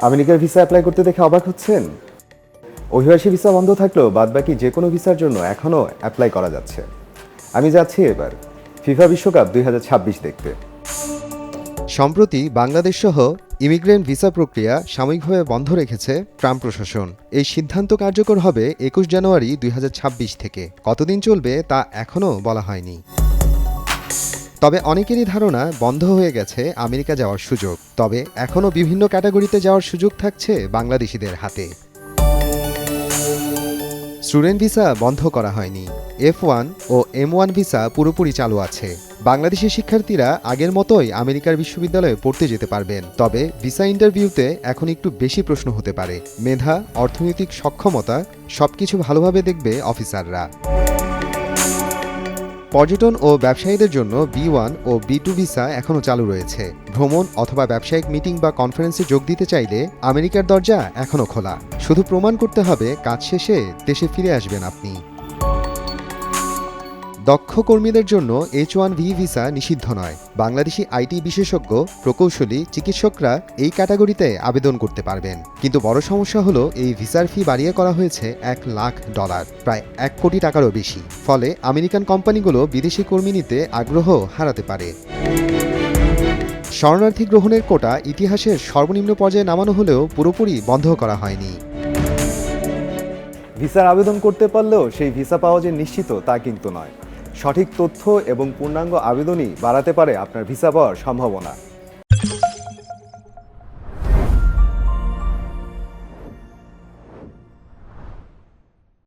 আমেরিকার visa apply করতে দেখে অবাক হচ্ছেন? অভিবাসী ভিসা বন্ধ থাকলেও বাদবাকি যে কোনো ভিসার জন্য এখনও অ্যাপ্লাই করা যাচ্ছে। আমি যাচ্ছি এবার ফিফা বিশ্বকাপ 2026 দেখতে। সম্প্রতি বাংলাদেশ সহ ইমিগ্রেন্ট ভিসা প্রক্রিয়া সাময়িকভাবে বন্ধ রেখেছে ট্রাম্প প্রশাসন। এই সিদ্ধান্ত কার্যকর হবে 21 জানুয়ারি 2026 থেকে। কতদিন চলবে তা এখনও বলা হয়নি। তবে অনেকেরই ধারণা বন্ধ হয়ে গেছে আমেরিকা যাওয়ার সুযোগ। তবে এখনও বিভিন্ন ক্যাটাগরিতে যাওয়ার সুযোগ থাকছে বাংলাদেশিদের হাতে। স্টুডেন্ট ভিসা বন্ধ করা হয়নি। F1 ও M1 ভিসা পুরোপুরি চালু আছে। বাংলাদেশি শিক্ষার্থীরা আগের মতোই আমেরিকার বিশ্ববিদ্যালয়ে পড়তে যেতে পারবেন। তবে ভিসা ইন্টারভিউতে এখন একটু বেশি প্রশ্ন হতে পারে। মেধা, অর্থনৈতিক সক্ষমতা সবকিছু ভালোভাবে দেখবে অফিসাররা। পর্যটন ও ব্যবসায়ীদের জন্য B1 ও B2 ভিসা এখনও চালু রয়েছে। ভ্রমণ অথবা ব্যবসায়িক মিটিং বা কনফারেন্সে যোগ দিতে চাইলে আমেরিকার দরজা এখনও খোলা। শুধু প্রমাণ করতে হবে কাজ শেষে দেশে ফিরে আসবেন আপনি। দক্ষ কর্মীদের জন্য H1B ভিসা নিষিদ্ধ নয়। বাংলাদেশি আইটি বিশেষজ্ঞ, প্রকৌশলী, চিকিৎসকরা এই ক্যাটাগরিতে আবেদন করতে পারবেন। কিন্তু বড় সমস্যা হলো এই ভিসার ফি বাড়িয়ে করা হয়েছে $1,00,000, প্রায় 1 কোটি টাকারও বেশি। ফলে আমেরিকান কোম্পানিগুলো বিদেশি কর্মী নিতে আগ্রহ হারাতে পারে। শরণার্থী গ্রহণের কোটা ইতিহাসের সর্বনিম্ন পর্যায়ে নামানো হলেও পুরোপুরি বন্ধ করা হয়নি। ভিসার আবেদন করতে পারলেও সেই ভিসা পাওয়া যে নিশ্চিত তা কিন্তু নয়। সঠিক তথ্য এবং পূর্ণাঙ্গ আবেদনই বাড়াতে পারে আপনার ভিসা পাওয়ার সম্ভাবনা।